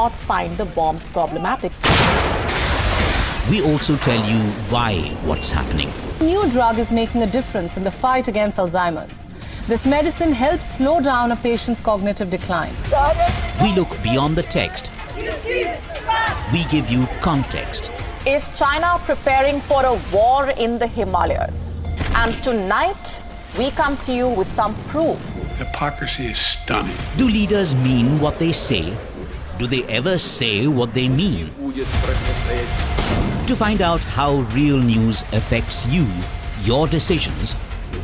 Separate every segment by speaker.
Speaker 1: not find the bombs problematic.
Speaker 2: We also tell you why what's happening.
Speaker 3: New drug is making a difference in the fight against Alzheimer's. This medicine helps slow down a patient's cognitive decline.
Speaker 2: We look beyond the text. We give you context.
Speaker 1: Is China preparing for a war in the Himalayas? And tonight, we come to you with some proof.
Speaker 4: Hypocrisy is stunning.
Speaker 2: Do leaders mean what they say? Do they ever say what they mean? To find out how real news affects you, your decisions,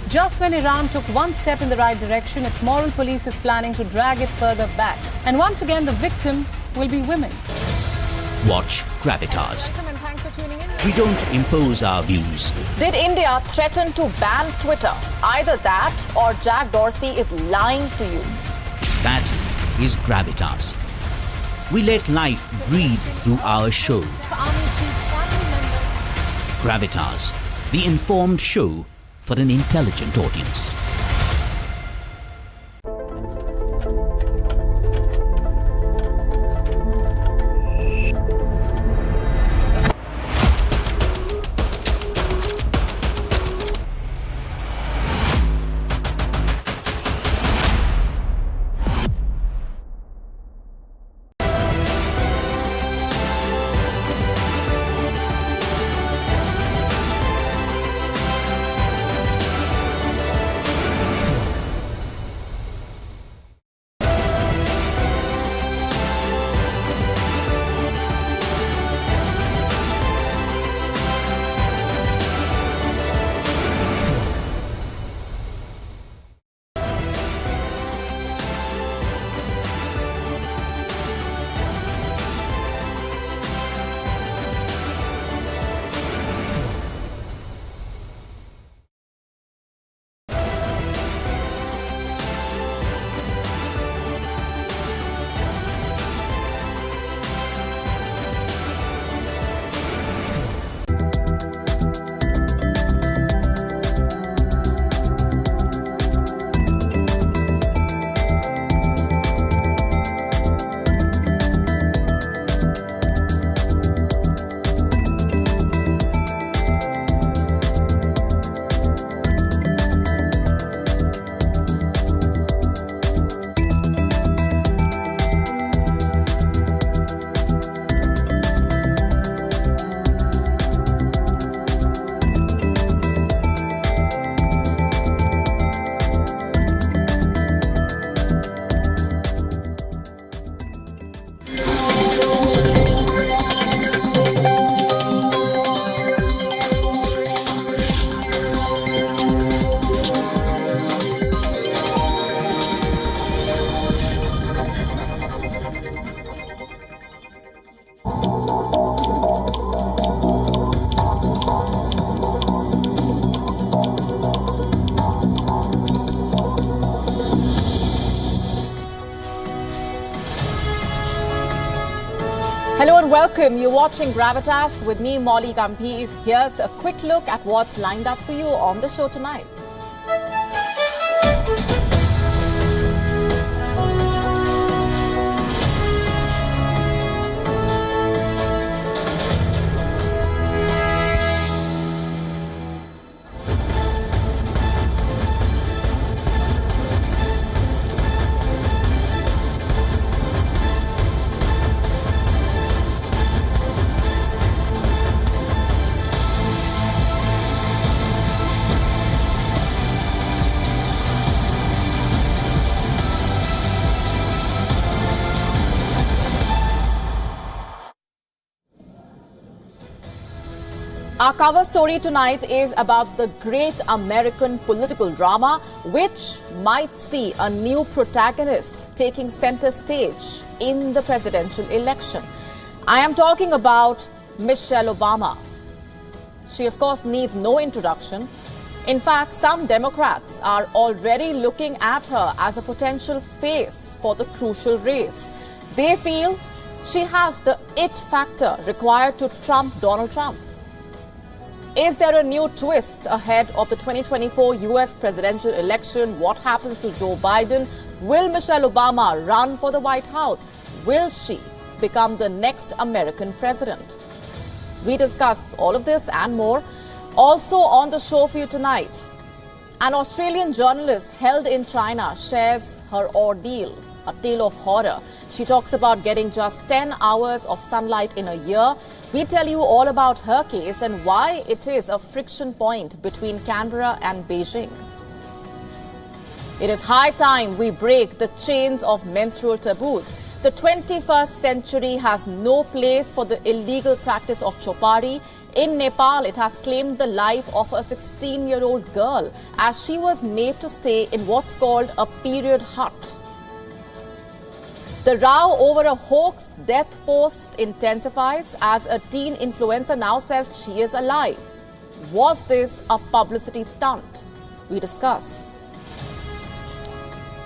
Speaker 3: Just when Iran took one step in the right direction, its moral police is planning to drag it further back. And once again, the victim will be women.
Speaker 2: watch Gravitas.
Speaker 3: Welcome and thanks for tuning in.
Speaker 2: We don't impose our views.
Speaker 1: Did India threaten to ban Twitter? Either that or Jack Dorsey is lying to you.
Speaker 2: That is Gravitas. We let life breathe through our show.
Speaker 3: The army chief's family members.
Speaker 2: Gravitas, the informed show for an intelligent audience.
Speaker 1: Hello and welcome. You're watching Gravitas with me, Molly Gambhir. Here's a quick look at what's lined up for you on the show tonight. Our cover story tonight is about the great American political drama, which might see a new protagonist taking center stage in the presidential election. I am talking about Michelle Obama. She, of course, needs no introduction. In fact, some Democrats are already looking at her as a potential face for the crucial race. They feel she has the it factor required to trump Donald Trump. Is there a new twist ahead of the 2024 US presidential election? What happens to Joe Biden? Will Michelle Obama run for the White House? Will she become the next American president? We discuss all of this and more. Also on the show for you tonight, an Australian journalist held in China shares her ordeal, a tale of horror. She talks about getting just 10 hours of sunlight in a year. We tell you all about her case and why it is a friction point between Canberra and Beijing. It is high time we break the chains of menstrual taboos. The 21st century has no place for the illegal practice of jeopardy. In Nepal, it has claimed the life of a 16-year-old girl as she was made to stay in what's called a period hut. The row over a hoax death post intensifies as a teen influencer now says she is alive. Was this a publicity stunt? We discuss.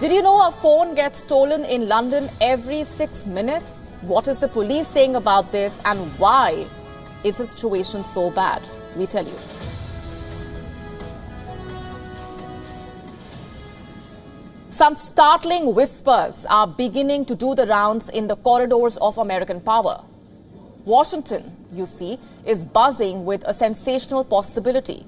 Speaker 1: Did you know a phone gets stolen in London every 6 minutes? What is the police saying about this and why is the situation so bad? We tell you. Some startling whispers are beginning to do the rounds in the corridors of American power. Washington, you see, is buzzing with a sensational possibility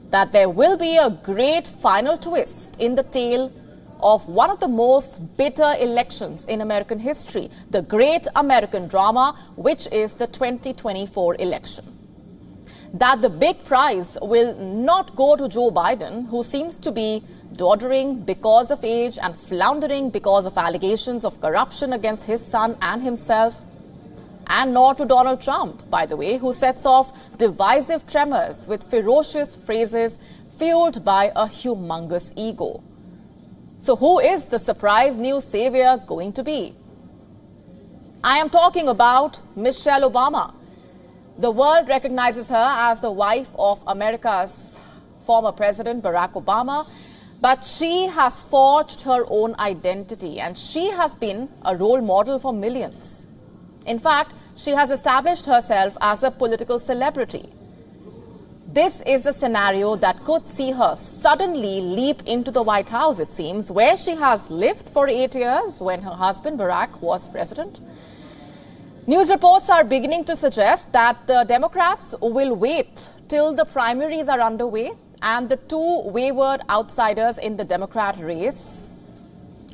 Speaker 1: that there will be a great final twist in the tale of one of the most bitter elections in American history, the great American drama, which is the 2024 election. That the big prize will not go to Joe Biden, who seems to be doddering because of age and floundering because of allegations of corruption against his son and himself, and nor to Donald Trump, by the way, who sets off divisive tremors with ferocious phrases fueled by a humongous ego. So who is the surprise new savior going to be? I am talking about Michelle Obama. The world recognizes her as the wife of America's former president, Barack Obama, but she has forged her own identity and she has been a role model for millions. In fact, she has established herself as a political celebrity. This is a scenario that could see her suddenly leap into the White House, it seems, where she has lived for 8 years when her husband Barack was president. News reports are beginning to suggest that the Democrats will wait till the primaries are underway and the two wayward outsiders in the Democrat race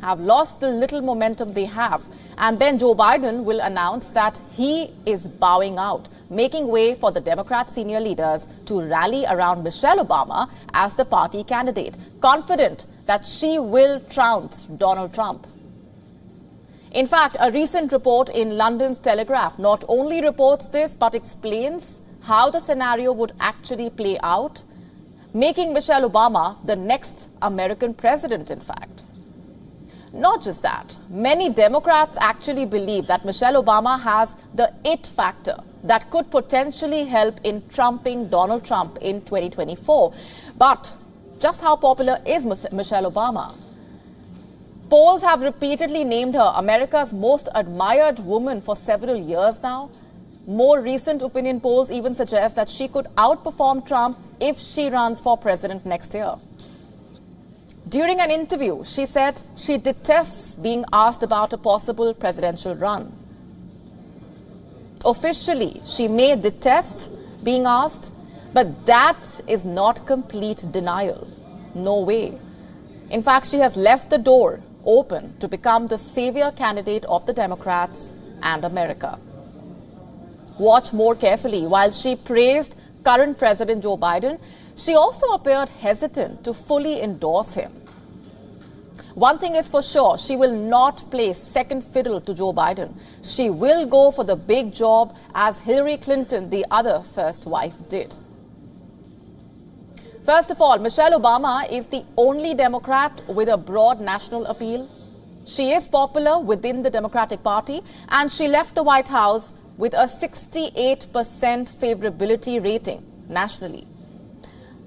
Speaker 1: have lost the little momentum they have. And then Joe Biden will announce that he is bowing out, making way for the Democrat senior leaders to rally around Michelle Obama as the party candidate, confident that she will trounce Donald Trump. In fact, a recent report in London's Telegraph not only reports this but explains how the scenario would actually play out, making Michelle Obama the next American president, in fact. Not just that, many Democrats actually believe that Michelle Obama has the it factor that could potentially help in trumping Donald Trump in 2024. But just how popular is Michelle Obama? Polls have repeatedly named her America's most admired woman for several years now. More recent opinion polls even suggest that she could outperform Trump if she runs for president next year. During an interview, she said she detests being asked about a possible presidential run. Officially, she may detest being asked, but that is not complete denial. No way. In fact, she has left the door open to become the savior candidate of the Democrats and America. Watch more carefully. While she praised current President Joe Biden, she also appeared hesitant to fully endorse him. One thing is for sure, she will not play second fiddle to Joe Biden. She will go for the big job as Hillary Clinton, the other first wife, did. First of all, Michelle Obama is the only Democrat with a broad national appeal. She is popular within the Democratic Party and she left the White House with a 68% favorability rating nationally.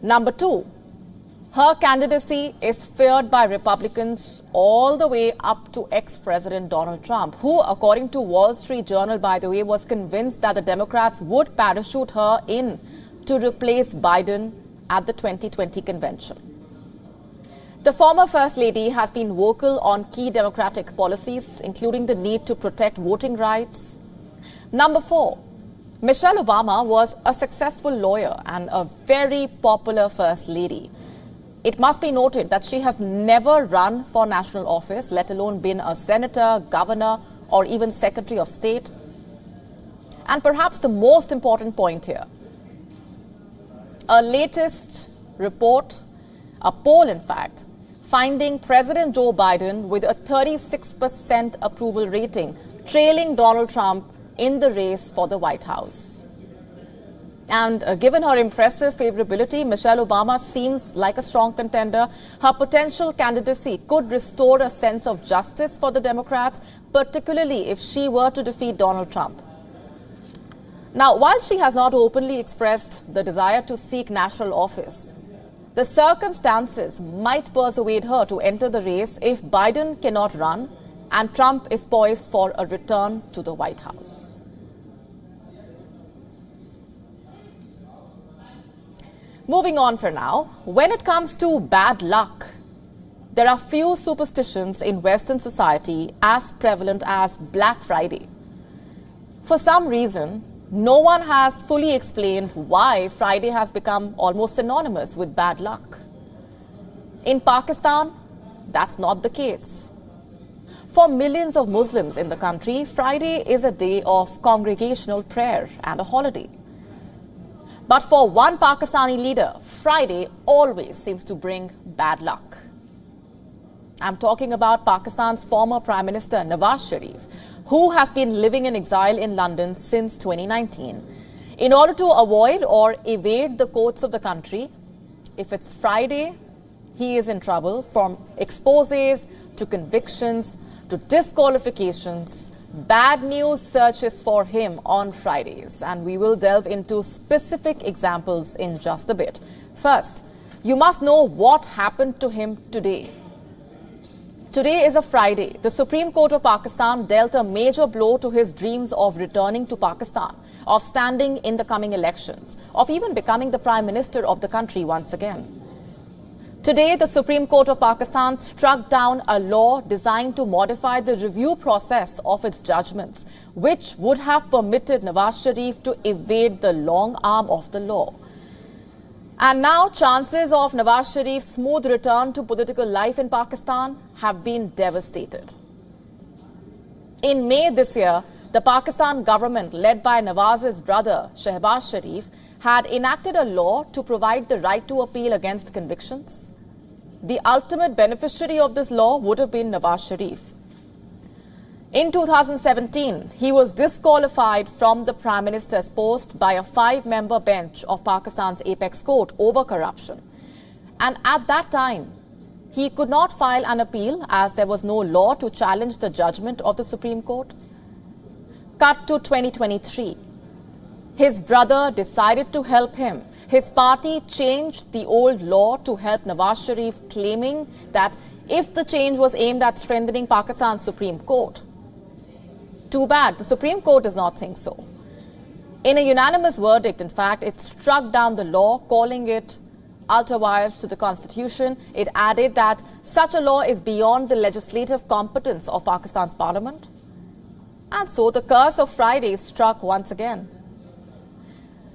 Speaker 1: Number two, her candidacy is feared by Republicans all the way up to ex-President Donald Trump, who, according to Wall Street Journal, by the way, was convinced that the Democrats would parachute her in to replace Biden at the 2020 convention. The former First Lady has been vocal on key democratic policies, including the need to protect voting rights. Number 4, Michelle Obama was a successful lawyer and a very popular First Lady. It must be noted that she has never run for national office, let alone been a senator, governor, or even Secretary of State. And perhaps the most important point here, a latest report, a poll in fact, finding President Joe Biden with a 36% approval rating, trailing Donald Trump in the race for the White House. And given her impressive favorability, Michelle Obama seems like a strong contender. Her potential candidacy could restore a sense of justice for the Democrats, particularly if she were to defeat Donald Trump. Now, while she has not openly expressed the desire to seek national office, the circumstances might persuade her to enter the race if Biden cannot run and Trump is poised for a return to the White House. Moving on for now, when it comes to bad luck, there are few superstitions in Western society as prevalent as Black Friday. For some reason, no one has fully explained why Friday has become almost synonymous with bad luck. In Pakistan, that's not the case. For millions of Muslims in the country, Friday is a day of congregational prayer and a holiday. But for one Pakistani leader, Friday always seems to bring bad luck. I'm talking about Pakistan's former Prime Minister Nawaz Sharif, who has been living in exile in London since 2019. In order to avoid or evade the courts of the country, if it's Friday, he is in trouble, from exposés to convictions to disqualifications. Bad news searches for him on Fridays, and we will delve into specific examples in just a bit. First, you must know what happened to him today. Today is a Friday. The Supreme Court of Pakistan dealt a major blow to his dreams of returning to Pakistan, of standing in the coming elections, of even becoming the Prime Minister of the country once again. Today, the Supreme Court of Pakistan struck down a law designed to modify the review process of its judgments, which would have permitted Nawaz Sharif to evade the long arm of the law. And now, chances of Nawaz Sharif's smooth return to political life in Pakistan have been devastated. In May this year, the Pakistan government, led by Nawaz's brother, Shehbaz Sharif, had enacted a law to provide the right to appeal against convictions. The ultimate beneficiary of this law would have been Nawaz Sharif. In 2017, he was disqualified from the Prime Minister's post by a 5-member bench of Pakistan's apex court over corruption. And at that time, he could not file an appeal as there was no law to challenge the judgment of the Supreme Court. Cut to 2023. His brother decided to help him. His party changed the old law to help Nawaz Sharif, claiming that if the change was aimed at strengthening Pakistan's Supreme Court. Too bad, the Supreme Court does not think so. In a unanimous verdict, in fact, it struck down the law, calling it ultra-vires to the Constitution. It added that such a law is beyond the legislative competence of Pakistan's parliament. And so the curse of Friday struck once again.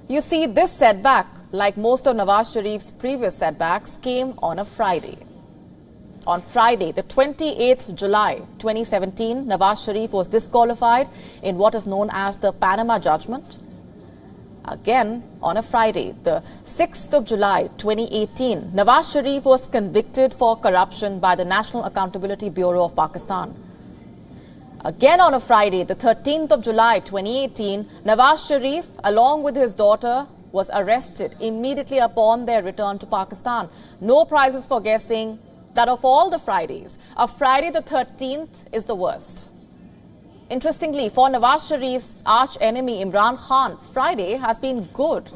Speaker 1: You see, this setback, like most of Nawaz Sharif's previous setbacks, came on a Friday. On Friday, the 28th July 2017, Nawaz Sharif was disqualified in what is known as the Panama Judgment. Again, on a Friday, the 6th of July 2018, Nawaz Sharif was convicted for corruption by the National Accountability Bureau of Pakistan. Again on a Friday, the 13th of July 2018, Nawaz Sharif, along with his daughter, was arrested immediately upon their return to Pakistan. No prizes for guessing that of all the Fridays, a Friday the 13th is the worst. Interestingly, for Nawaz Sharif's arch-enemy Imran Khan, Friday has been good.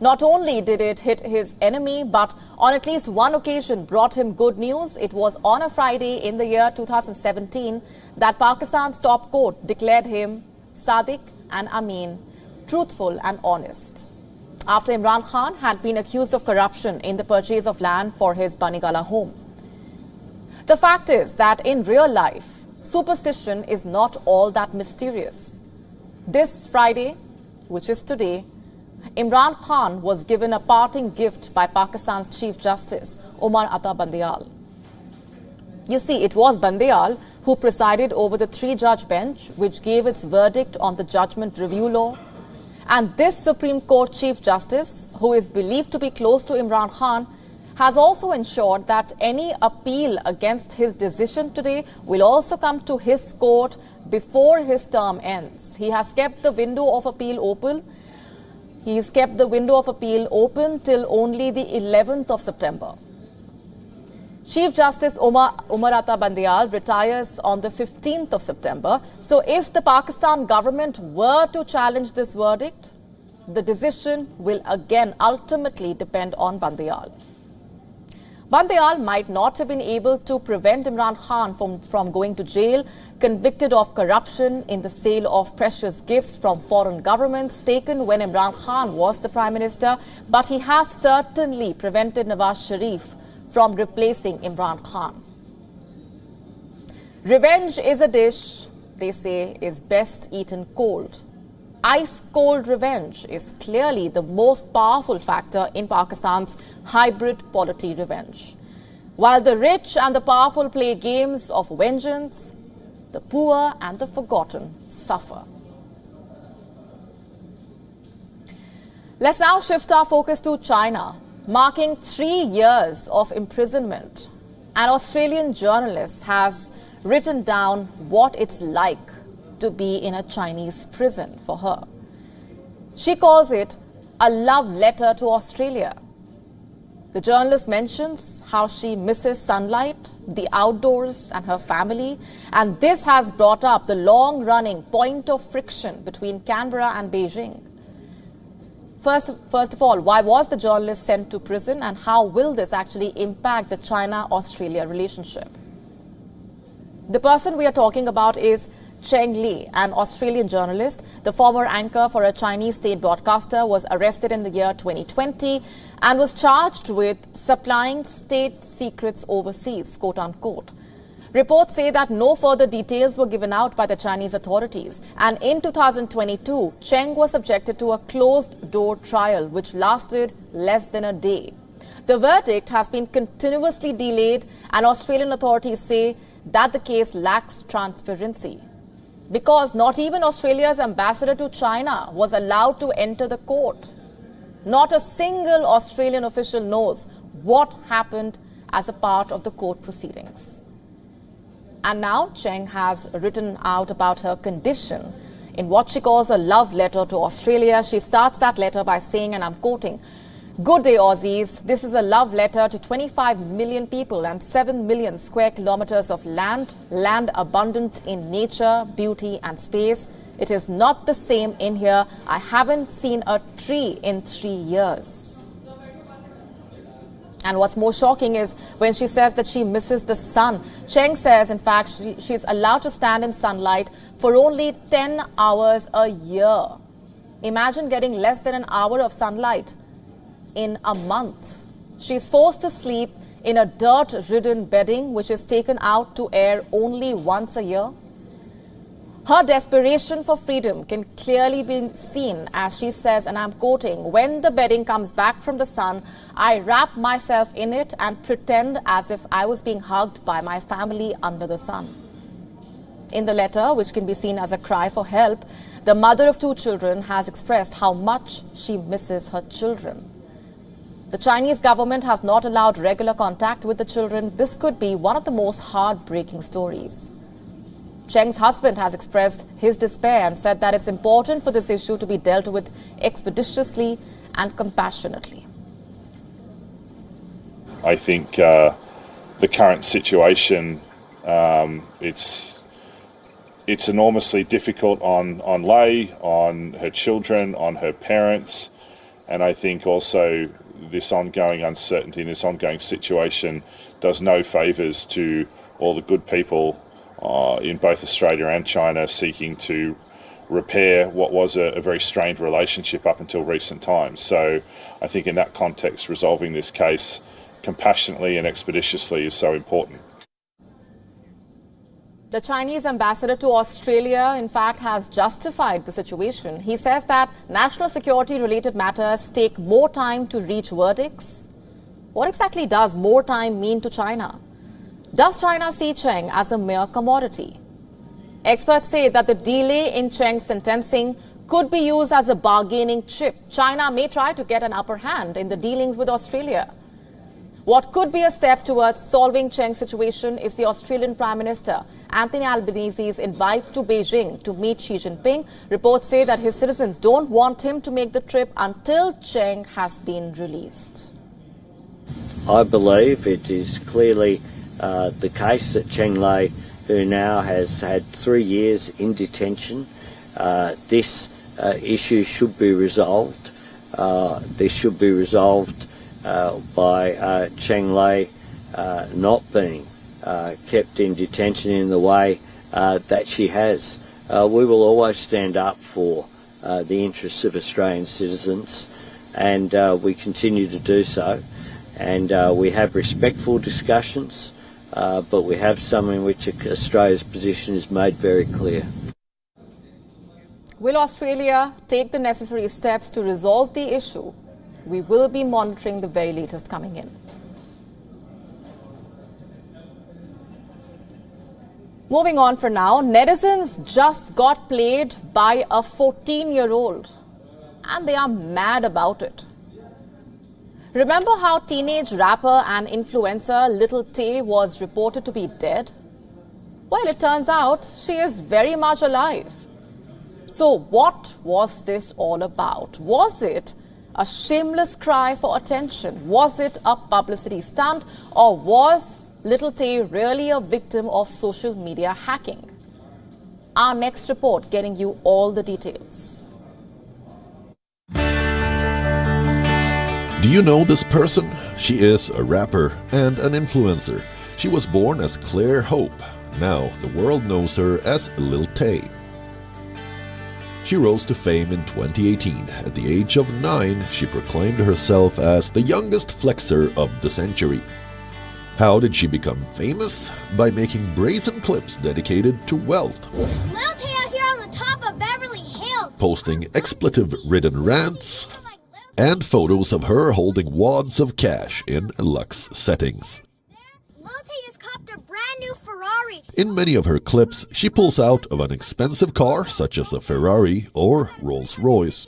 Speaker 1: Not only did it hit his enemy, but on at least one occasion brought him good news. It was on a Friday in the year 2017 that Pakistan's top court declared him Sadiq and Amin, truthful and honest. after Imran Khan had been accused of corruption in the purchase of land for his Banigala home. The fact is that in real life, superstition is not all that mysterious. This Friday, which is today, Imran Khan was given a parting gift by Pakistan's Chief Justice, Umar Ata Bandial. You see, it was Bandial who presided over the three-judge bench which gave its verdict on the judgment review law. And this Supreme Court Chief Justice, who is believed to be close to Imran Khan, has also ensured that any appeal against his decision today will also come to his court before his term ends. He has kept the window of appeal open. He's kept the window of appeal open till only the 11th of September. Chief Justice Umar Ata Bandial retires on the 15th of September. So if the Pakistan government were to challenge this verdict, the decision will again ultimately depend on Bandial. Bandial might not have been able to prevent Imran Khan from going to jail, convicted of corruption in the sale of precious gifts from foreign governments taken when Imran Khan was the Prime Minister, but he has certainly prevented Nawaz Sharif from replacing Imran Khan. Revenge is a dish, they say, is best eaten cold. Ice-cold revenge is clearly the most powerful factor in Pakistan's hybrid polity revenge. While the rich and the powerful play games of vengeance, the poor and the forgotten suffer. Let's now shift our focus to China. Marking 3 years of imprisonment, an Australian journalist has written down what it's like to be in a Chinese prison for her. She calls it a love letter to Australia. The journalist mentions how she misses sunlight, the outdoors and her family, and this has brought up the long-running point of friction between Canberra and Beijing. First of all, why was the journalist sent to prison and how will this actually impact the China-Australia relationship? The person we are talking about is Cheng Li, an Australian journalist. The former anchor for a Chinese state broadcaster was arrested in the year 2020 and was charged with supplying state secrets overseas, quote unquote. Reports say that no further details were given out by the Chinese authorities. And in 2022, Cheng was subjected to a closed-door trial which lasted less than a day. The verdict has been continuously delayed, and Australian authorities say that the case lacks transparency, because not even Australia's ambassador to China was allowed to enter the court. Not a single Australian official knows what happened as a part of the court proceedings. And now Cheng has written out about her condition in what she calls a love letter to Australia. She starts that letter by saying, and I'm quoting, "Good day, Aussies. This is a love letter to 25 million people and 7 million square kilometers of land abundant in nature, beauty and space. It is not the same in here. I haven't seen a tree in 3 years." And what's more shocking is when she says that she misses the sun. Cheng says, in fact, she's allowed to stand in sunlight for only 10 hours a year. Imagine getting less than an hour of sunlight in a month. She's forced to sleep in a dirt-ridden bedding, which is taken out to air only once a year. Her desperation for freedom can clearly be seen as she says, and I'm quoting, "When the bedding comes back from the sun, I wrap myself in it and pretend as if I was being hugged by my family under the sun." In the letter, which can be seen as a cry for help, the mother of 2 children has expressed how much she misses her children. The Chinese government has not allowed regular contact with the children. This could be one of the most heartbreaking stories. Cheng's husband has expressed his despair and said that it's important for this issue to be dealt with expeditiously and compassionately.
Speaker 5: I think the current situation, it's enormously difficult on Lei, on her children, on her parents, and I think also this ongoing uncertainty and this ongoing situation does no favours to all the good people in both Australia and China seeking to repair what was a very strained relationship up until recent times. So I think in that context, resolving this case compassionately and expeditiously is so important.
Speaker 1: The Chinese ambassador to Australia, in fact, has justified the situation. He says that national security-related matters take more time to reach verdicts. What exactly does more time mean to China? Does China see Cheng as a mere commodity? Experts say that the delay in Cheng's sentencing could be used as a bargaining chip. China may try to get an upper hand in the dealings with Australia. What could be a step towards solving Cheng's situation is the Australian Prime Minister Anthony Albanese's invite to Beijing to meet Xi Jinping. Reports say that his citizens don't want him to make the trip until Cheng has been released.
Speaker 6: I believe it is clearly the case that Cheng Lei, who now has had 3 years in detention, this issue should be resolved. This should be resolved by Cheng Lei not being kept in detention in the way that she has. We will always stand up for the interests of Australian citizens, and we continue to do so. And we have respectful discussions, but we have some in which Australia's position is made very clear.
Speaker 1: Will Australia take the necessary steps to resolve the issue? We will be monitoring the very latest coming in. Moving on for now, netizens just got played by a 14-year-old, and they are mad about it. Remember how teenage rapper and influencer Little Tay was reported to be dead? Well, it turns out she is very much alive. So what was this all about? Was it a shameless cry for attention? Was it a publicity stunt? Or was Little Tay really a victim of social media hacking? Our next report getting you all the details.
Speaker 7: Do you know this person? She is a rapper and an influencer. She was born as Claire Hope. Now the world knows her as Lil Tay. She rose to fame in 2018. At the age of 9, she proclaimed herself as the youngest flexer of the century. How did she become famous? By making brazen clips dedicated to wealth.
Speaker 8: Lil Tay out here on the top of Beverly Hills.
Speaker 7: Posting expletive-ridden rants and photos of her holding wads of cash in luxe settings.
Speaker 8: Lil Tay just copped a brand new Ferrari.
Speaker 7: In many of her clips, she pulls out of an expensive car such as a Ferrari or Rolls-Royce.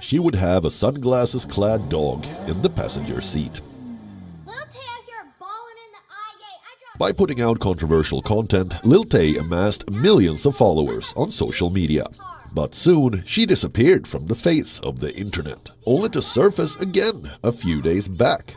Speaker 7: She would have a sunglasses-clad dog in the passenger seat.
Speaker 8: Lil Tay out here balling in the IA.
Speaker 7: By putting out controversial content, Lil Tay amassed millions of followers on social media. But soon, she disappeared from the face of the internet, only to surface again a few days back.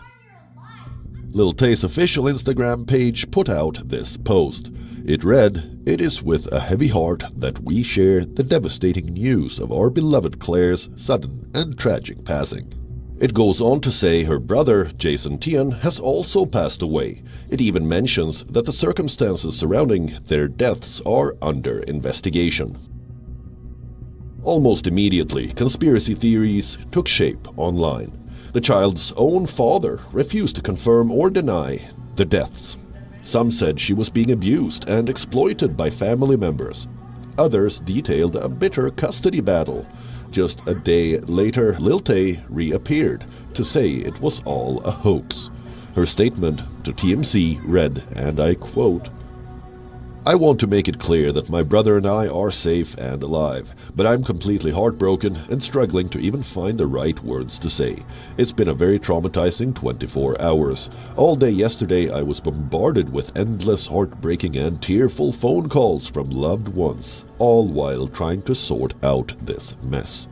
Speaker 7: Lil Tay's official Instagram page put out this post. It read, "It is with a heavy heart that we share the devastating news of our beloved Claire's sudden and tragic passing." It goes on to say her brother, Jason Tian, has also passed away. It even mentions that the circumstances surrounding their deaths are under investigation. Almost immediately, conspiracy theories took shape online. The child's own father refused to confirm or deny the deaths. Some said she was being abused and exploited by family members. Others detailed a bitter custody battle. Just a day later, Lil Tay reappeared to say it was all a hoax. Her statement to TMC read, and I quote, "I want to make it clear that my brother and I are safe and alive, but I'm completely heartbroken and struggling to even find the right words to say. It's been a very traumatizing 24 hours. All day yesterday I was bombarded with endless heartbreaking and tearful phone calls from loved ones, all while trying to sort out this mess."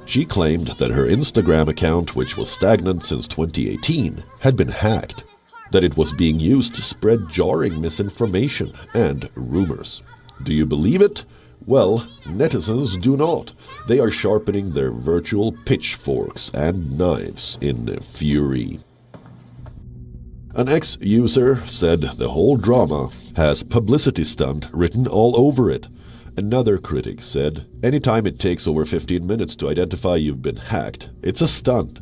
Speaker 7: She claimed that her Instagram account, which was stagnant since 2018, had been hacked, that it was being used to spread jarring misinformation and rumors. Do you believe it? Well, netizens do not. They are sharpening their virtual pitchforks and knives in fury. An ex-user said the whole drama has publicity stunt written all over it. Another critic said, anytime it takes over 15 minutes to identify you've been hacked, it's a stunt.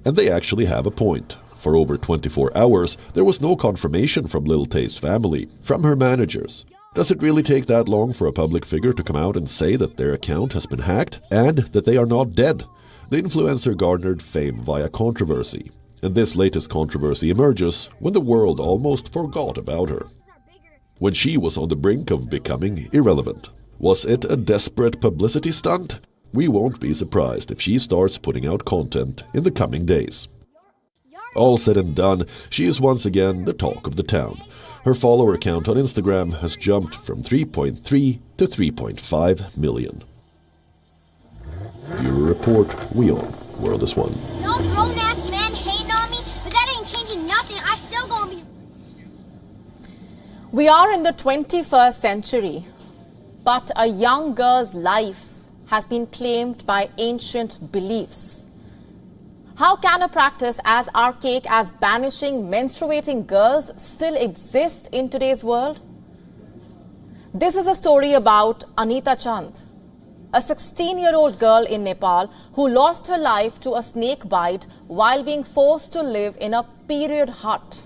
Speaker 7: And they actually have a point. For over 24 hours, there was no confirmation from Lil Tay's family, from her managers. Does it really take that long for a public figure to come out and say that their account has been hacked and that they are not dead? The influencer garnered fame via controversy. And this latest controversy emerges when the world almost forgot about her. When she was on the brink of becoming irrelevant. Was it a desperate publicity stunt? We won't be surprised if she starts putting out content in the coming days. All said and done, she is once again the talk of the town. Her follower count on Instagram has jumped from 3.3 to 3.5 million. Bureau Report, WION, World is One.
Speaker 8: No grown-ass man hating on me, but that ain't changing nothing. I still gonna be...
Speaker 1: We are in the 21st century, but a young girl's life has been claimed by ancient beliefs. How can a practice as archaic as banishing menstruating girls still exist in today's world? This is a story about Anita Chand, a 16-year-old girl in Nepal who lost her life to a snake bite while being forced to live in a period hut.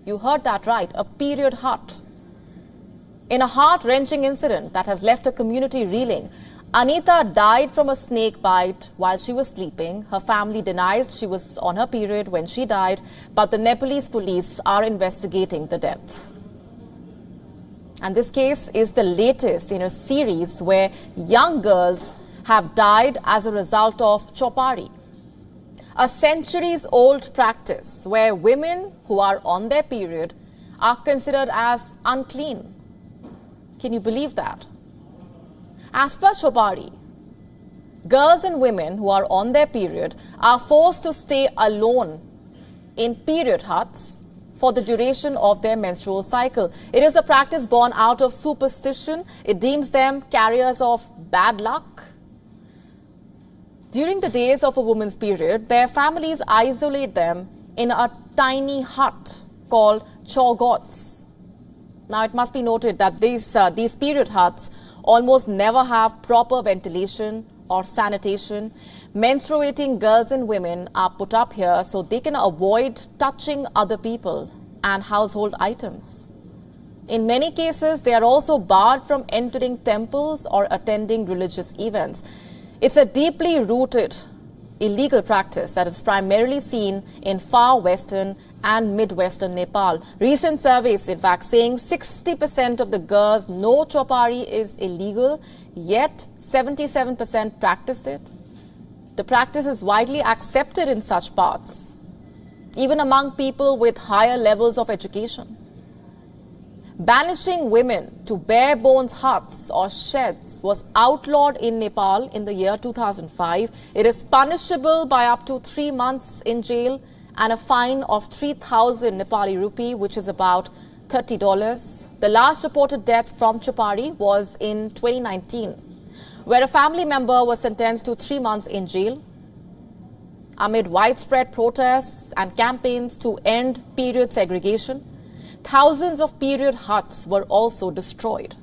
Speaker 1: You heard that right, a period hut. In a heart-wrenching incident that has left a community reeling, Anita died from a snake bite while she was sleeping. Her family denies she was on her period when she died, but the Nepalese police are investigating the death. And this case is the latest in a series where young girls have died as a result of jeopardy. A centuries-old practice where women who are on their period are considered as unclean. Can you believe that? As per jeopardy, girls and women who are on their period are forced to stay alone in period huts for the duration of their menstrual cycle. It is a practice born out of superstition. It deems them carriers of bad luck. During the days of a woman's period, their families isolate them in a tiny hut called chogots. Now, it must be noted that these period huts almost never have proper ventilation or sanitation. Menstruating girls and women are put up here so they can avoid touching other people and household items. In many cases, they are also barred from entering temples or attending religious events. It's a deeply rooted illegal practice that is primarily seen in far western and midwestern Nepal. Recent surveys, in fact, saying 60% of the girls know jeopardy is illegal, yet 77% practiced it. The practice is widely accepted in such parts, even among people with higher levels of education. Banishing women to bare bones huts or sheds was outlawed in Nepal in the year 2005. It is punishable by up to 3 months in jail and a fine of 3,000 Nepali rupee, which is about $30. The last reported death from jeopardy was in 2019, where a family member was sentenced to 3 months in jail amid widespread protests and campaigns to end period segregation. Thousands of period huts were also destroyed.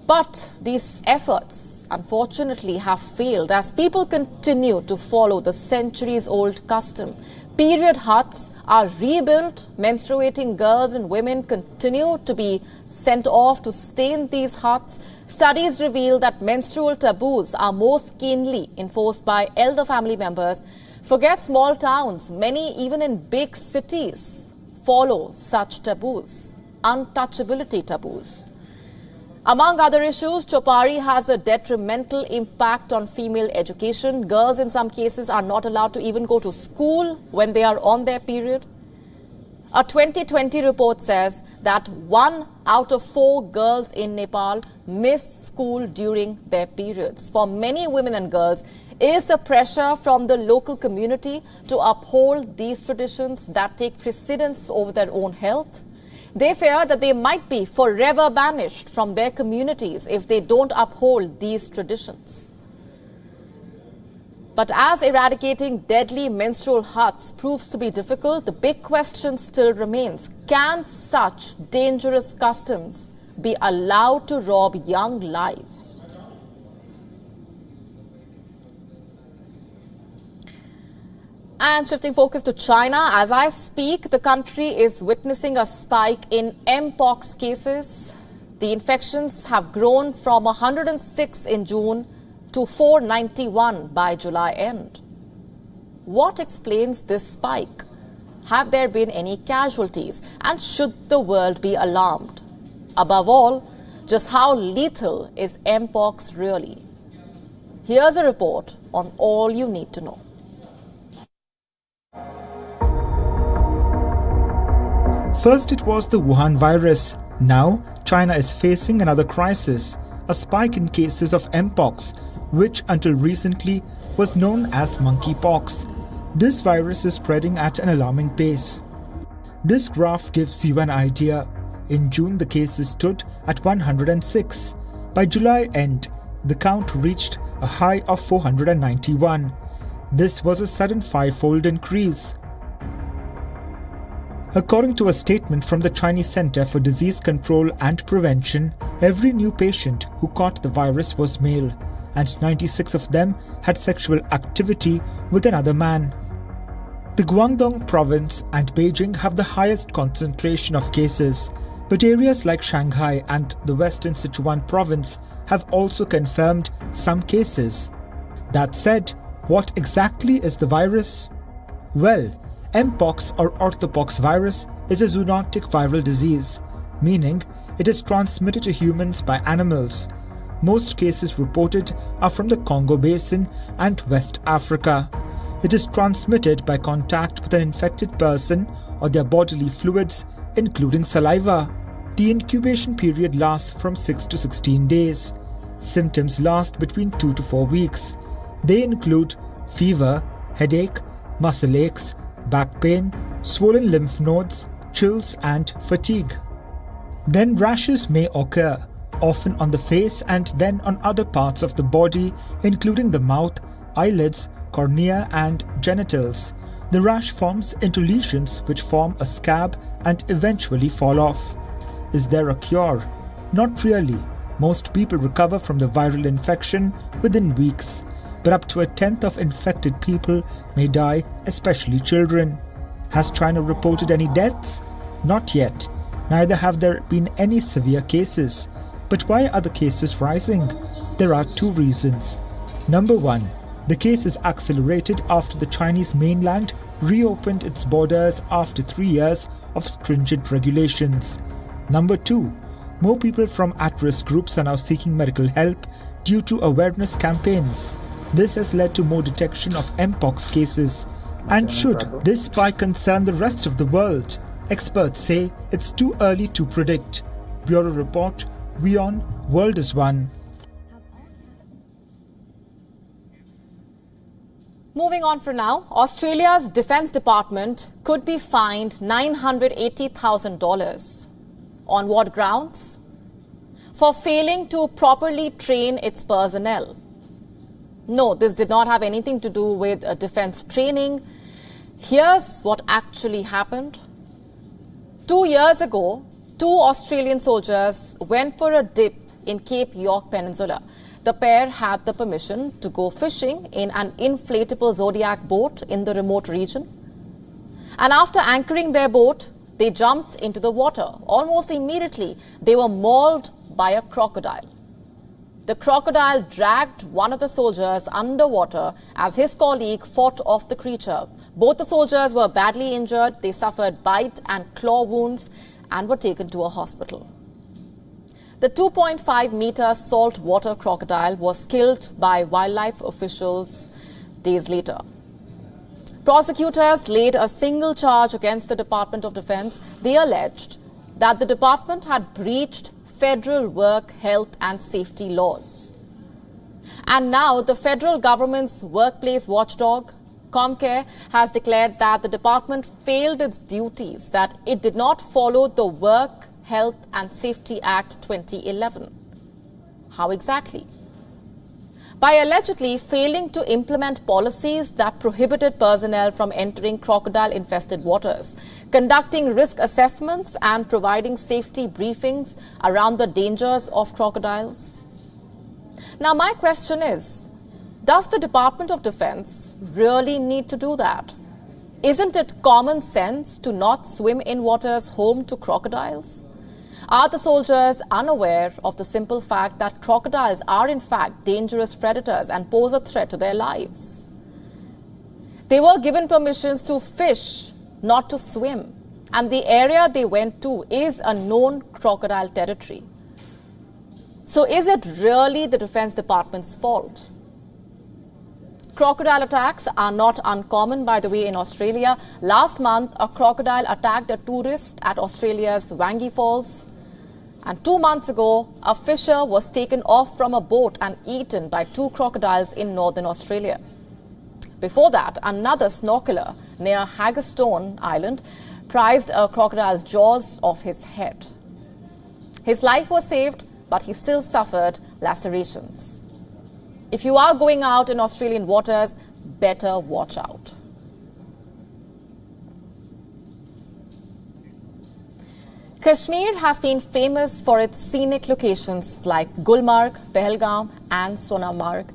Speaker 1: But these efforts, unfortunately, have failed as people continue to follow the centuries-old custom. Period huts are rebuilt. Menstruating girls and women continue to be sent off to stay in these huts. Studies reveal that menstrual taboos are most keenly enforced by elder family members. Forget small towns, many even in big cities follow such taboos, untouchability taboos. Among other issues, jeopardy has a detrimental impact on female education. Girls in some cases are not allowed to even go to school when they are on their period. A 2020 report says that 1 out of 4 girls in Nepal missed school during their periods. For many women and girls, is the pressure from the local community to uphold these traditions that take precedence over their own health. They fear that they might be forever banished from their communities if they don't uphold these traditions. But as eradicating deadly menstrual huts proves to be difficult, the big question still remains: can such dangerous customs be allowed to rob young lives? And shifting focus to China, as I speak, the country is witnessing a spike in Mpox cases. The infections have grown from 106 in June to 491 by July end. What explains this spike? Have there been any casualties? And should the world be alarmed? Above all, just how lethal is Mpox really? Here's a report on all you need to know.
Speaker 9: First it was the Wuhan virus. Now China is facing another crisis, a spike in cases of Mpox, which until recently was known as monkeypox. This virus is spreading at an alarming pace. This graph gives you an idea. In June, the cases stood at 106. By July end, the count reached a high of 491. This was a sudden five-fold increase. According to a statement from the Chinese Center for Disease Control and Prevention, every new patient who caught the virus was male, and 96 of them had sexual activity with another man. The Guangdong province and Beijing have the highest concentration of cases, but areas like Shanghai and the western Sichuan province have also confirmed some cases. That said, what exactly is the virus? Well, Mpox or orthopox virus is a zoonotic viral disease, meaning it is transmitted to humans by animals. Most cases reported are from the Congo Basin and West Africa. It is transmitted by contact with an infected person or their bodily fluids, including saliva. The incubation period lasts from 6 to 16 days. Symptoms last between 2 to 4 weeks. They include fever, headache, muscle aches, back pain, swollen lymph nodes, chills and fatigue. Then rashes may occur, often on the face and then on other parts of the body, including the mouth, eyelids, cornea and genitals. The rash forms into lesions which form a scab and eventually fall off. Is there a cure? Not really. Most people recover from the viral infection within weeks, but up to a tenth of infected people may die, especially children. Has China reported any deaths? Not yet. Neither have there been any severe cases. But why are the cases rising? There are two reasons. Number one, the cases accelerated after the Chinese mainland reopened its borders after 3 years of stringent regulations. Number two, more people from at-risk groups are now seeking medical help due to awareness campaigns. This has led to more detection of Mpox cases. And should this spike concern the rest of the world? Experts say it's too early to predict. Bureau Report, WION World is One.
Speaker 1: Moving on for now, Australia's Defence Department could be fined $980,000. On what grounds? For failing to properly train its personnel. No, this did not have anything to do with defence training. Here's what actually happened. 2 years ago, 2 Australian soldiers went for a dip in Cape York Peninsula. The pair had the permission to go fishing in an inflatable Zodiac boat in the remote region. And after anchoring their boat, they jumped into the water. Almost immediately, they were mauled by a crocodile. The crocodile dragged one of the soldiers underwater as his colleague fought off the creature. Both the soldiers were badly injured. They suffered bite and claw wounds and were taken to a hospital. The 2.5-meter saltwater crocodile was killed by wildlife officials days later. Prosecutors laid a single charge against the Department of Defense. They alleged that the department had breached federal work, health and safety laws. And now the federal government's workplace watchdog, ComCare, has declared that the department failed its duties, that it did not follow the Work, Health and Safety Act 2011. How exactly? by allegedly failing to implement policies that prohibited personnel from entering crocodile-infested waters, conducting risk assessments and providing safety briefings around the dangers of crocodiles. Now, my question is, does the Department of Defense really need to do that? Isn't it common sense to not swim in waters home to crocodiles? Are the soldiers unaware of the simple fact that crocodiles are in fact dangerous predators and pose a threat to their lives? They were given permissions to fish, not to swim, and the area they went to is a known crocodile territory. So is it really the Defense Department's fault? Crocodile attacks are not uncommon, by the way, in Australia. Last month, a crocodile attacked a tourist at Australia's Wangi Falls. And 2 months ago, a fisher was taken off from a boat and eaten by 2 crocodiles in northern Australia. Before that, another snorkeler near Haggerstone Island prized a crocodile's jaws off his head. His life was saved, but he still suffered lacerations. If you are going out in Australian waters, better watch out. Kashmir has been famous for its scenic locations like Gulmarg, Pahalgam and Sonmarg.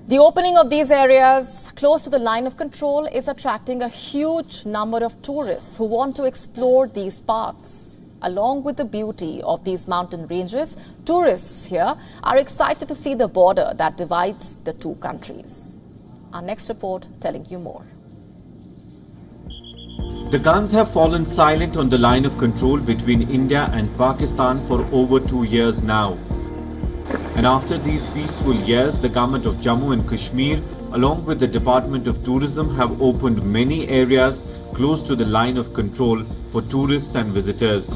Speaker 1: The opening of these areas close to the line of control is attracting a huge number of tourists who want to explore these paths. Along with the beauty of these mountain ranges, tourists here are excited to see the border that divides the two countries. Our next report telling you more.
Speaker 10: The guns have fallen silent on the line of control between India and Pakistan for over 2 years now. And after these peaceful years, the government of Jammu and Kashmir, along with the Department of Tourism, have opened many areas close to the line of control for tourists and visitors.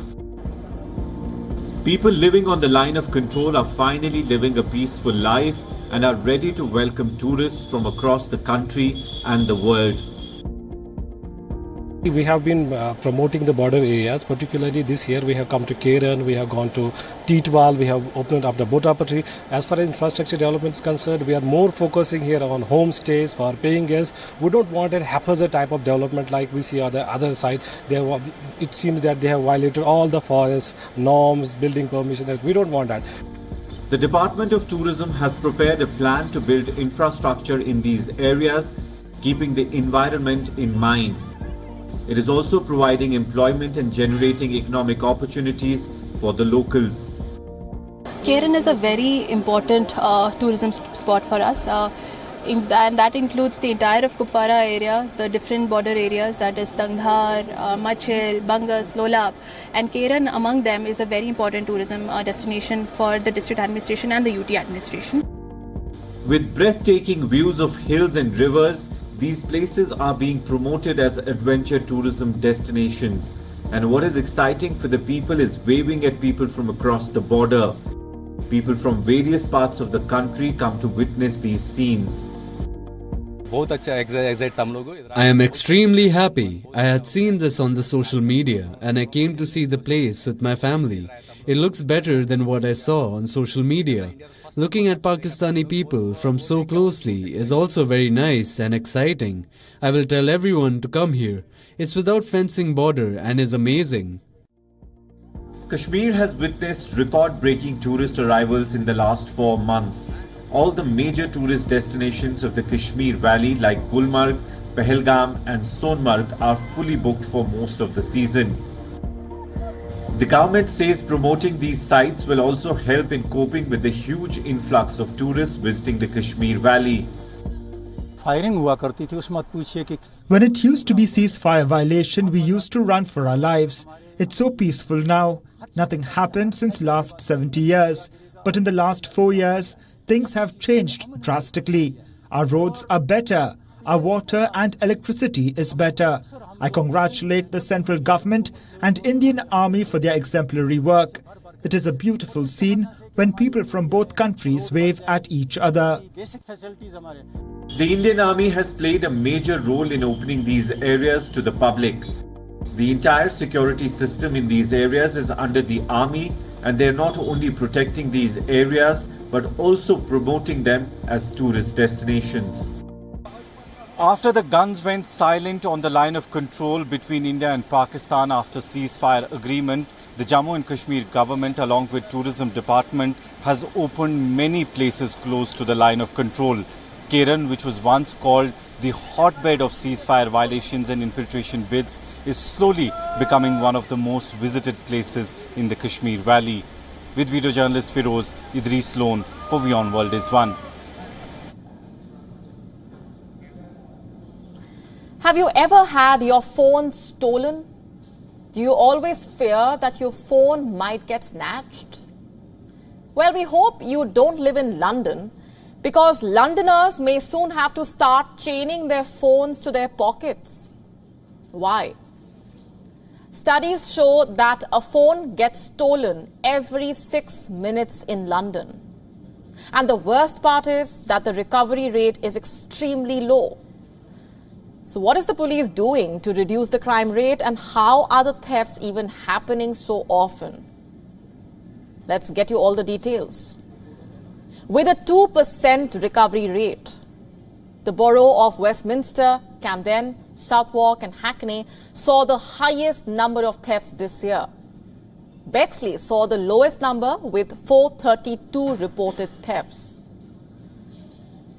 Speaker 10: People living on the line of control are finally living a peaceful life and are ready to welcome tourists from across the country and the world.
Speaker 11: We have been promoting the border areas, particularly this year we have come to Keren, we have gone to Titwal, we have opened up the Botapatri. As far as infrastructure development is concerned, we are more focusing here on homestays for paying guests. We don't want a haphazard type of development like we see on the other side. It seems that they have violated all the forest norms, building permissions. We don't want that.
Speaker 10: The Department of Tourism has prepared a plan to build infrastructure in these areas, keeping the environment in mind. It is also providing employment and generating economic opportunities for the locals.
Speaker 12: Keren is a very important tourism spot for us, and that includes the entire of Kupwara area, the different border areas, that is Tangdhar, Machil, Bangas, Lolab, and Keren among them is a very important tourism destination for the district administration and the UT administration.
Speaker 10: With breathtaking views of hills and rivers, these places are being promoted as adventure tourism destinations. And what is exciting for the people is waving at people from across the border. People from various parts of the country come to witness these scenes.
Speaker 13: I am extremely happy. I had seen this on the social media and I came to see the place with my family. It looks better than what I saw on social media. Looking at Pakistani people from so closely is also very nice and exciting. I will tell everyone to come here. It's without fencing border and is amazing.
Speaker 10: Kashmir has witnessed record-breaking tourist arrivals in the last 4 months. All the major tourist destinations of the Kashmir Valley like Gulmarg, Pahalgam and Sonmarg are fully booked for most of the season. The government says promoting these sites will also help in coping with the huge influx of tourists visiting the Kashmir Valley.
Speaker 9: When it used to be ceasefire violation, we used to run for our lives. It's so peaceful now. Nothing happened since last 70 years. But in the last 4 years, things have changed drastically. Our roads are better. Our water and electricity is better. I congratulate the central government and Indian Army for their exemplary work. It is a beautiful scene when people from both countries wave at each other.
Speaker 10: The Indian Army has played a major role in opening these areas to the public. The entire security system in these areas is under the Army and they're not only protecting these areas but also promoting them as tourist destinations. After the guns went silent on the line of control between India and Pakistan after ceasefire agreement, the Jammu and Kashmir government along with tourism department has opened many places close to the line of control. Keren, which was once called the hotbed of ceasefire violations and infiltration bids, is slowly becoming one of the most visited places in the Kashmir Valley. With video journalist Firoz Idris Lone for WION World is One.
Speaker 1: Have you ever had your phone stolen? Do you always fear that your phone might get snatched? Well, we hope you don't live in London, because Londoners may soon have to start chaining their phones to their pockets. Why? Studies show that a phone gets stolen every 6 minutes in London. And the worst part is that the recovery rate is extremely low. So what is the police doing to reduce the crime rate, and how are the thefts even happening so often? Let's get you all the details. With a 2% recovery rate, the borough of Westminster, Camden, Southwark and Hackney saw the highest number of thefts this year. Bexley saw the lowest number with 432 reported thefts.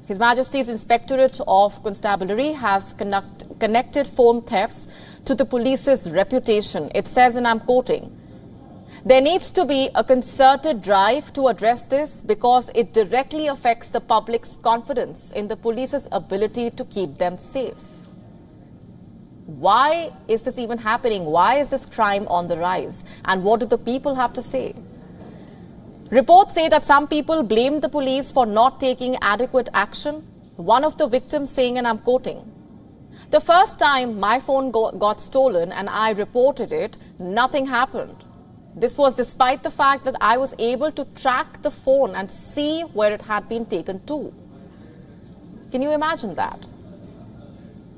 Speaker 1: His Majesty's Inspectorate of Constabulary has connected phone thefts to the police's reputation. It says, and I'm quoting, "There needs to be a concerted drive to address this because it directly affects the public's confidence in the police's ability to keep them safe." Why is this even happening? Why is this crime on the rise? And what do the people have to say? Reports say that some people blame the police for not taking adequate action. One of the victims saying, and I'm quoting, "The first time my phone got stolen and I reported it, nothing happened. This was despite the fact that I was able to track the phone and see where it had been taken to." Can you imagine that?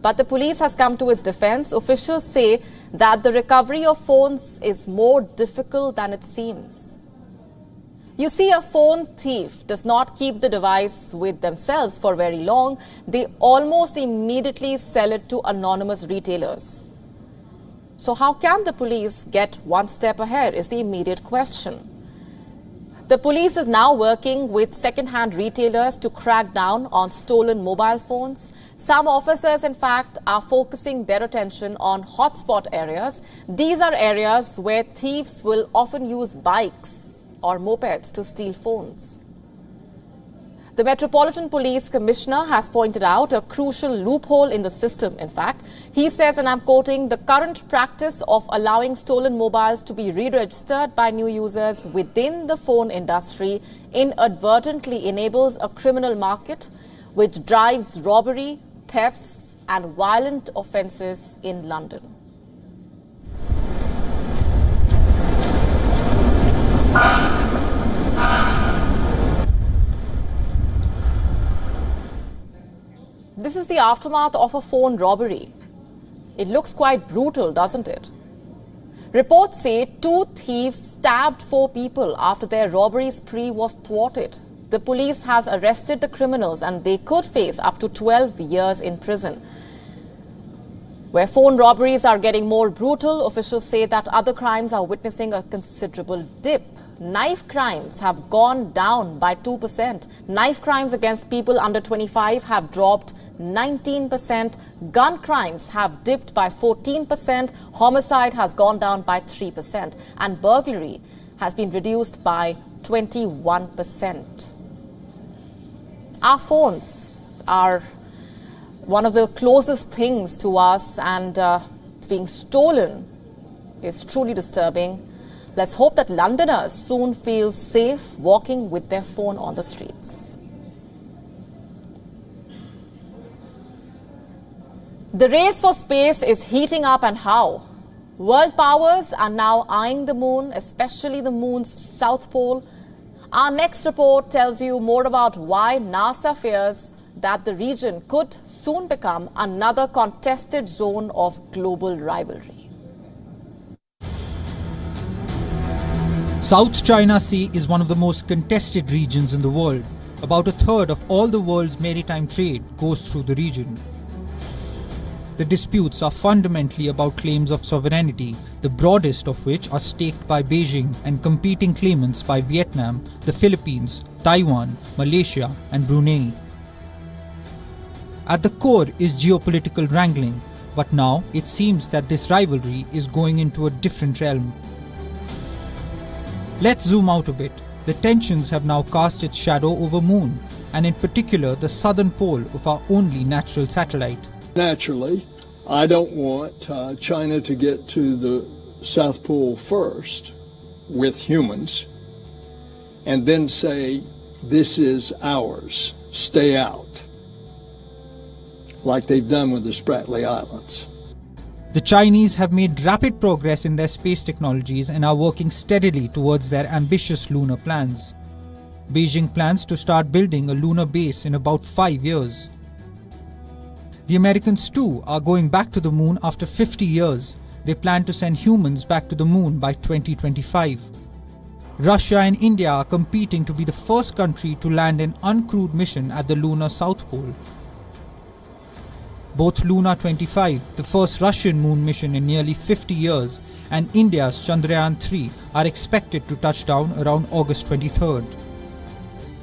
Speaker 1: But the police has come to its defense. Officials say that the recovery of phones is more difficult than it seems. You see, a phone thief does not keep the device with themselves for very long. They almost immediately sell it to anonymous retailers. So how can the police get one step ahead is the immediate question. The police is now working with second-hand retailers to crack down on stolen mobile phones. Some officers, in fact, are focusing their attention on hotspot areas. These are areas where thieves will often use bikes or mopeds to steal phones. The Metropolitan Police Commissioner has pointed out a crucial loophole in the system, in fact. He says, and I'm quoting, "The current practice of allowing stolen mobiles to be re-registered by new users within the phone industry inadvertently enables a criminal market which drives robbery, thefts and violent offences in London." This is the aftermath of a phone robbery. It looks quite brutal, doesn't it? Reports say 2 thieves stabbed 4 people after their robbery spree was thwarted. The police has arrested the criminals and they could face up to 12 years in prison. Where phone robberies are getting more brutal, officials say that other crimes are witnessing a considerable dip. Knife crimes have gone down by 2%. Knife crimes against people under 25 have dropped 19%. Gun crimes have dipped by 14%. Homicide has gone down by 3%. And burglary has been reduced by 21%. Our phones are one of the closest things to us, and being stolen is truly disturbing. Let's hope that Londoners soon feel safe walking with their phone on the streets. The race for space is heating up, and how? World powers are now eyeing the moon, especially the moon's south pole. Our next report tells you more about why NASA fears that the region could soon become another contested zone of global rivalry.
Speaker 14: South China Sea is one of the most contested regions in the world. About a third of all the world's maritime trade goes through the region. The disputes are fundamentally about claims of sovereignty, the broadest of which are staked by Beijing and competing claimants by Vietnam, the Philippines, Taiwan, Malaysia and Brunei. At the core is geopolitical wrangling, but now it seems that this rivalry is going into a different realm. Let's zoom out a bit. The tensions have now cast its shadow over Moon, and in particular the southern pole of our only natural satellite.
Speaker 15: Naturally, I don't want China to get to the South Pole first with humans and then say, this is ours, stay out, like they've done with the Spratly Islands.
Speaker 14: The Chinese have made rapid progress in their space technologies and are working steadily towards their ambitious lunar plans. Beijing plans to start building a lunar base in about 5 years. The Americans too are going back to the moon after 50 years. They plan to send humans back to the moon by 2025. Russia and India are competing to be the first country to land an uncrewed mission at the lunar South Pole. Both Luna 25, the first Russian moon mission in nearly 50 years, and India's Chandrayaan-3 are expected to touch down around August 23rd.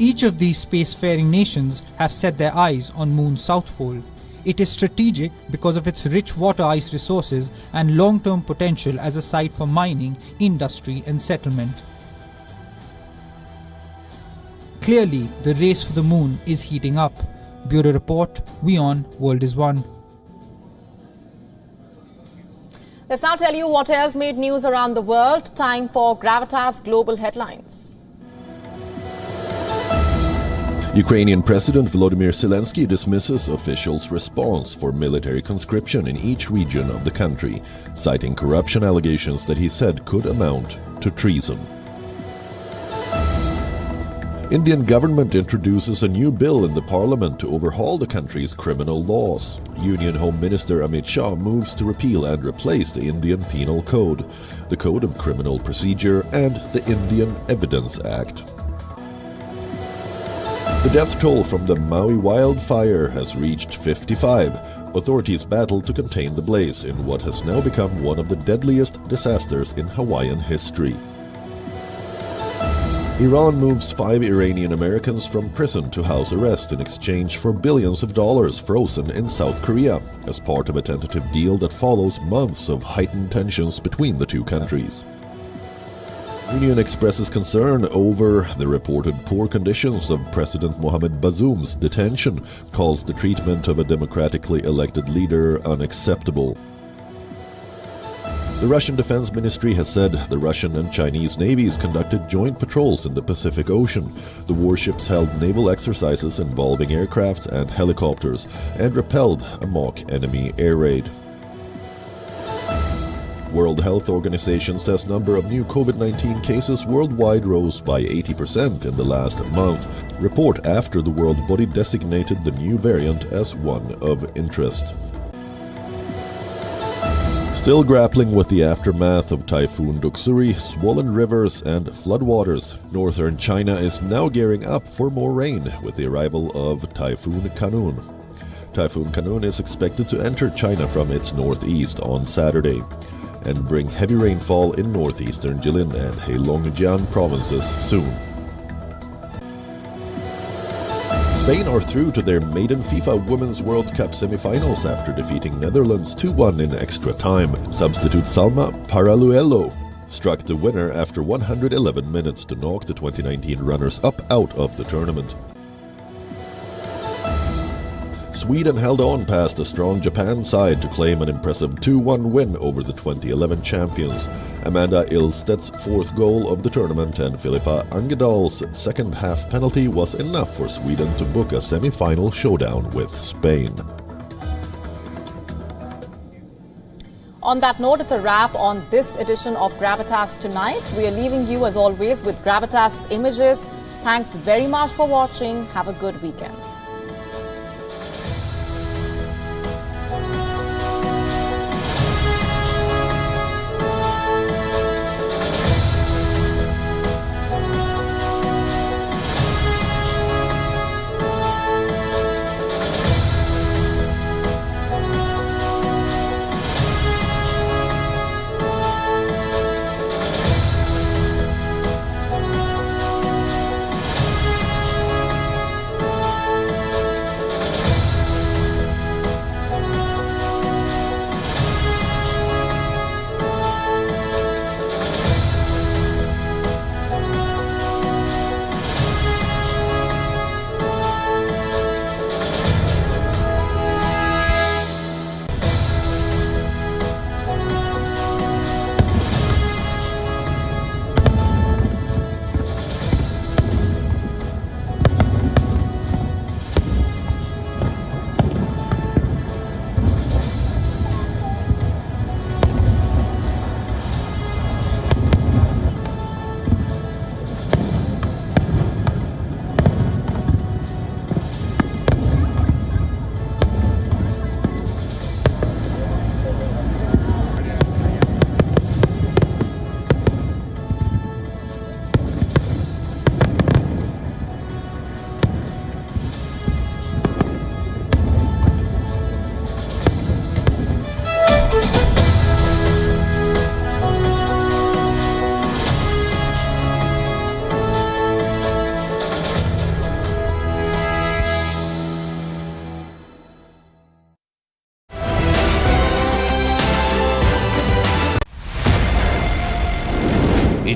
Speaker 14: Each of these spacefaring nations have set their eyes on Moon's South Pole. It is strategic because of its rich water ice resources and long-term potential as a site for mining, industry and settlement. Clearly, the race for the moon is heating up. Bureau Report, WION World is One.
Speaker 1: Let's now tell you what else made news around the world. Time for Gravitas Global Headlines.
Speaker 7: Ukrainian President Volodymyr Zelensky dismisses officials' response for military conscription in each region of the country, citing corruption allegations that he said could amount to treason. Indian government introduces a new bill in the parliament to overhaul the country's criminal laws. Union Home Minister Amit Shah moves to repeal and replace the Indian Penal Code, the Code of Criminal Procedure and the Indian Evidence Act. The death toll from the Maui wildfire has reached 55. Authorities battle to contain the blaze in what has now become one of the deadliest disasters in Hawaiian history. Iran moves 5 Iranian Americans from prison to house arrest in exchange for billions of dollars frozen in South Korea, as part of a tentative deal that follows months of heightened tensions between the two countries. Union expresses concern over the reported poor conditions of President Mohamed Bazoum's detention, calls the treatment of a democratically elected leader unacceptable. The Russian Defense Ministry has said the Russian and Chinese navies conducted joint patrols in the Pacific Ocean. The warships held naval exercises involving aircraft and helicopters and repelled a mock enemy air raid. World Health Organization says number of new COVID-19 cases worldwide rose by 80% in the last month. Report after the world body designated the new variant as one of interest. Still grappling with the aftermath of Typhoon Doksuri, swollen rivers and floodwaters, northern China is now gearing up for more rain with the arrival of Typhoon Kanun. Typhoon Kanun is expected to enter China from its northeast on Saturday and bring heavy rainfall in northeastern Jilin and Heilongjiang provinces soon. Spain are through to their maiden FIFA Women's World Cup semi-finals after defeating Netherlands 2-1 in extra time. Substitute Salma Paraluelo struck the winner after 111 minutes to knock the 2019 runners-up out of the tournament. Sweden held on past a strong Japan side to claim an impressive 2-1 win over the 2011 champions. Amanda Ilstedt's fourth goal of the tournament and Filippa Angedal's second half penalty was enough for Sweden to book a semi-final showdown with Spain.
Speaker 1: On that note, it's a wrap on this edition of Gravitas Tonight. We are leaving you as always with Gravitas images. Thanks very much for watching. Have a good weekend.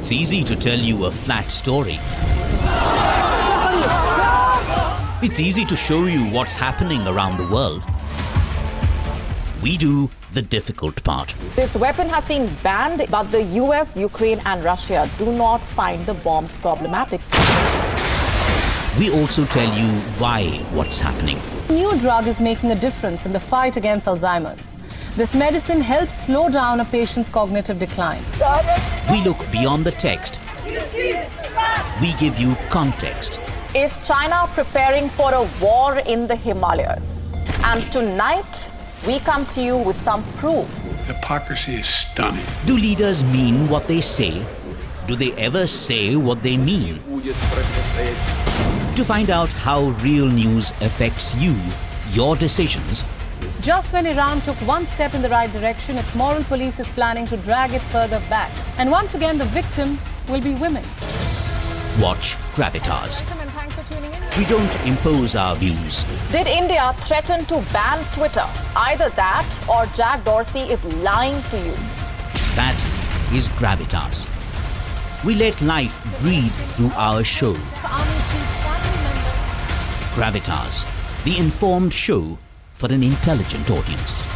Speaker 2: It's easy to tell you a flat story. It's easy to show you what's happening around the world. We do the difficult part.
Speaker 1: This weapon has been banned, but the US, Ukraine and Russia do not find the bombs problematic.
Speaker 2: We also tell you why what's happening.
Speaker 3: A new drug is making a difference in the fight against Alzheimer's. This medicine helps slow down a patient's cognitive decline.
Speaker 2: We look beyond the text. We give you context.
Speaker 1: Is China preparing for a war in the Himalayas? And tonight, we come to you with some proof.
Speaker 4: Hypocrisy is stunning.
Speaker 2: Do leaders mean what they say? Do they ever say what they mean? To find out how real news affects you, your decisions.
Speaker 3: Just when Iran took one step in the right direction, its moral police is planning to drag it further back. And once again, the victim will be women.
Speaker 2: Watch Gravitas.
Speaker 3: Welcome and thanks for tuning in.
Speaker 2: We don't impose our views.
Speaker 1: Did India threaten to ban Twitter? Either that or Jack Dorsey is lying to you.
Speaker 2: That is Gravitas. We let life breathe through our show. Gravitas, the informed show for an intelligent audience.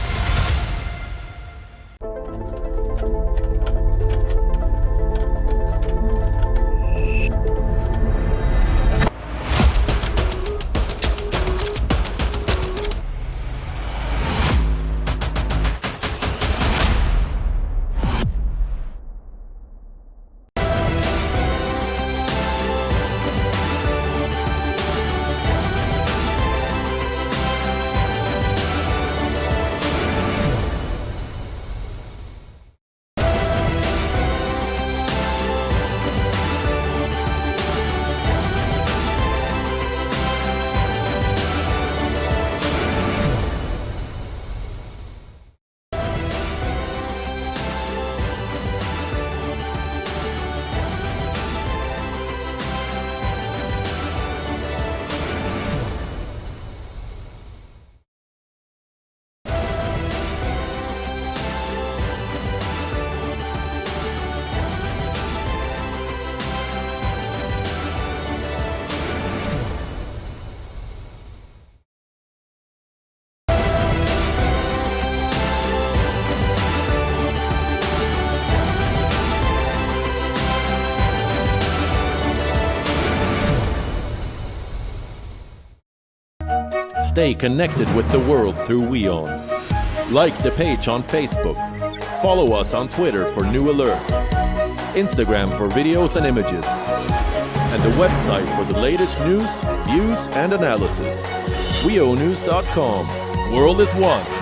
Speaker 16: Stay connected with the world through WION. Like the page on Facebook. Follow us on Twitter for new alerts. Instagram for videos and images. And the website for the latest news, views, and analysis. WIONews.com. World is one.